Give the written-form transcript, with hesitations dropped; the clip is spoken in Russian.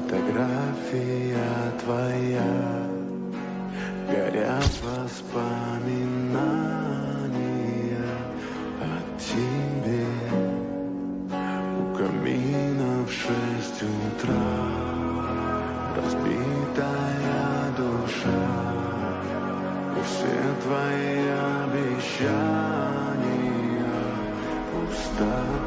Фотография твоя, горят воспоминания о тебе. У камина в 6 утра разбитая душа, и все твои обещания пустота.